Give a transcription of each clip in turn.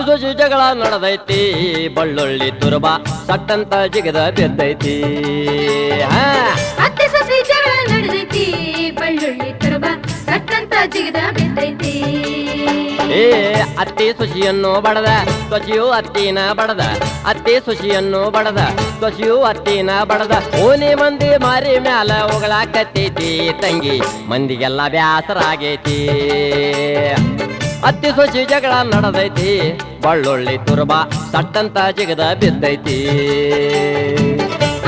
ಅತ್ತಿ ಸೊಸಿ ಜಗಳ ನಡೆದೈತಿ ಬಳ್ಳುಳ್ಳಿ ತುರ್ಬ ಸಟ್ಟಂತ ಜಿಗದ ಬಿದ್ದೈತಿ ಅತ್ತಿ ಸೊಸಿ ಜಗಳ ನಡೆದೈತಿ ಬಳ್ಳುಳ್ಳಿ ತುರ್ಬ ಸಟ್ಟಂತ ಜಿಗದ ಬಿದ್ದೈತಿ ಏ ಅತ್ತಿ ಸೊಸಿಯನ್ನು ಬಡದ ಸೊಸಿಯು ಅತ್ತಿನ ಬಡದ ಅತ್ತಿ ಸೊಸಿಯನ್ನು ಬಡದ ಸೊಸಿಯು ಅತ್ತಿನ ಬಡದ ಓನಿ ಮಂದಿ ಮಾರಿ ಮ್ಯಾಲ ಉಗಳಾಕತ್ತೈತಿ ತಂಗಿ ಮಂದಿಗೆಲ್ಲ ಬ್ಯಾಸರಾಗೈತಿ ಅತ್ತಿ ಸೊಸಿ ಜಗಳ ನಡೆದೈತಿ ಬಳ್ಳುಳ್ಳಿ ತುರ್ಬ ಸಟ್ಟಂತ ಜಿಗದ ಬಿದ್ದೈತಿ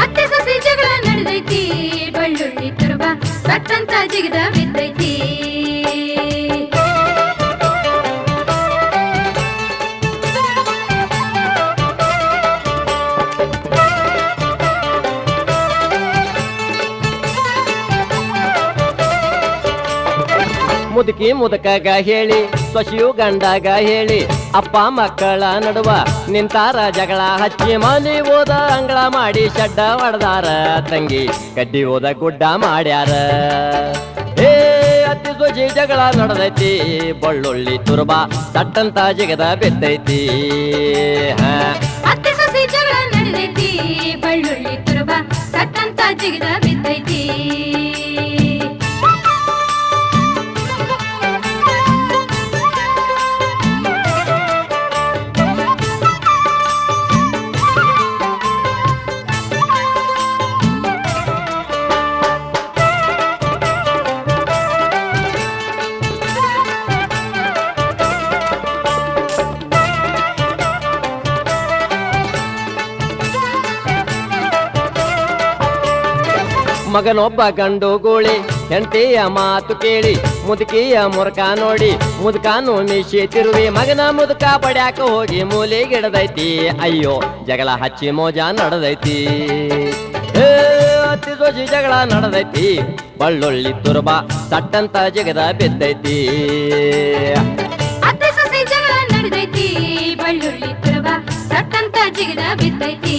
ಅತ್ತಿ ಸೊಸಿ ಜಗಳ ನಡೆದೈತಿ ಬಳ್ಳುಳ್ಳಿ ತುರ್ಬ ಸಟ್ಟಂತ ಜಿಗದ ಬಿದ್ದೈತಿ ಮುದುಕಿ ಮುದುಕಗ ಹೇಳಿ ಸೊಸಿಯು ಗಂಡಗ ಹೇಳಿ ಅಪ್ಪ ಮಕ್ಕಳ ನಡುವ ನಿಂತಾರ ಜಗಳ ಹಚ್ಚಿ ಮನಿ ಓದ ಅಂಗಳ ಮಾಡಿ ಶಡ್ಡ ಹೊಡೆದಾರ ತಂಗಿ ಕಡ್ಡಿ ಓದ ಗುಡ್ಡ ಮಾಡ್ಯಾರ ಏ ಅತ್ತಿ ಸೊಸಿ ಜಗಳ ನಡೆದೈತಿ ಬಳ್ಳುಳ್ಳಿ ತುರ್ಬ ಸಟ್ಟಂತ ಜಿಗದ ಬಿದ್ದೈತಿ ಅತ್ತಿ ಸೊಸಿ ಜಗಳ ನಡೆದೈತಿ ಬಳ್ಳುಳ್ಳಿ ತುರ್ಬ ಸಟ್ಟಂತ ಜಿಗದ ಬಿದ್ದೈತಿ ಮಗನೊಬ್ಬ ಗಂಡು ಗೋಳಿ ಹೆಂಡತಿಯ ಮಾತು ಕೇಳಿ ಮುದುಕಿಯ ಮುರುಕ ನೋಡಿ ಮುದುಕಾನು ಮೀಶಿ ತಿರುವಿ ಮಗನ ಮುದುಕ ಬಡ್ಯಾಕ ಹೋಗಿ ಮೂಲೆಗಿಡದೈತಿ ಅಯ್ಯೋ ಜಗಳ ಹಚ್ಚಿ ಮೋಜ ನಡೆದೈತಿ ಏ ಅತ್ತಿ ಸೊಸಿ ಜಗಳ ನಡೆದೈತಿ ಬಳ್ಳುಳ್ಳಿ ತುರ್ಬ ಸಟ್ಟಂತ ಜಿಗದ ಬಿದ್ದೈತಿ ಅತ್ತಿ ಸೊಸಿ ಜಗಳ ನಡೆದೈತಿ ಬಳ್ಳುಳ್ಳಿ ತುರ್ಬ ಸಟ್ಟಂತ ಜಿಗದ ಬಿದ್ದೈತಿ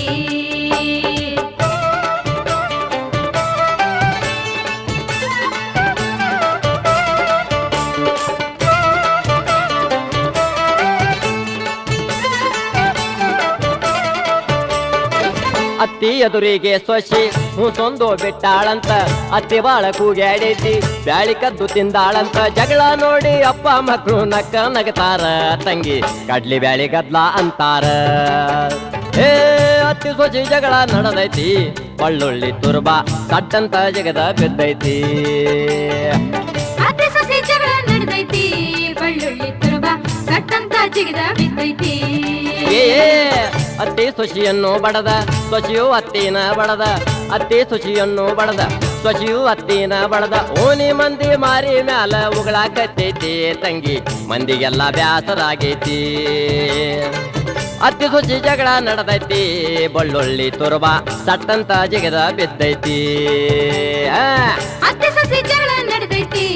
ಅತ್ತಿ ಎದುರಿಗೆ ಸೊಸಿ ಹುಸೊಂದು ಬಿಟ್ಟಾಳಂತ ಅತ್ತಿ ಬಾಳ ಕೂಗ್ಯಾಡೈತಿ ಬ್ಯಾಳಿ ಕದ್ದು ತಿಂದಾಳಂತ ಜಗಳ ನೋಡಿ ಅಪ್ಪ ಮಕ್ಕಳು ನಕ್ಕ ನಗತಾರ ತಂಗಿ ಕಡ್ಲಿ ಬ್ಯಾಳಿ ಗದ್ಲ ಅಂತಾರ ಏ ಅತ್ತಿ ಸೊಸಿ ಜಗಳ ನಡೆದೈತಿ ಬಳ್ಳುಳ್ಳಿ ತುರ್ಬ ಸಟ್ಟಂತ ಜಗದ ಬಿದ್ದೈತಿ ಅತ್ತಿ ಸೊಸಿ ಜಗಳ ನಡೆದೈತಿ ಬಳ್ಳುಳ್ಳಿ ತುರ್ಬ ಸಟ್ಟಂತ ಜಿಗದ ಬಿದ್ದೈತಿ ಏ ಅತ್ತಿ ಸೊಸಿಯನ್ನು ಬಡದ ಸೊಸಿಯು ಅತ್ತಿನ ಬಡದ ಅತ್ತಿ ಸೊಸಿಯನ್ನು ಬಡದ ಸೊಸಿಯು ಅತ್ತಿನ ಬಡದ ಓನಿ ಮಂದಿ ಮಾರಿ ಮ್ಯಾಲ ಉಗಳಾಕತ್ತೈತಿ ತಂಗಿ ಮಂದಿಗೆಲ್ಲ ಬ್ಯಾಸರಾಗೈತಿ ಅತ್ತಿ ಸೊಸಿ ಜಗಳ ನಡೆದೈತಿ ಬಳ್ಳುಳ್ಳಿ ತುರ್ಬ ಸಟ್ಟಂತ ಜಿಗದ ಬಿದ್ದೈತಿ ಅತ್ತಿ ಸೊಸಿ ಜಗಳ ನಡೆದೈತಿ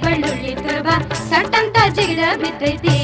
ಬಳ್ಳುಳ್ಳಿ ತುರ್ಬ ಸಟ್ಟಂತ ಜಿಗದ ಬಿದ್ದೈತಿ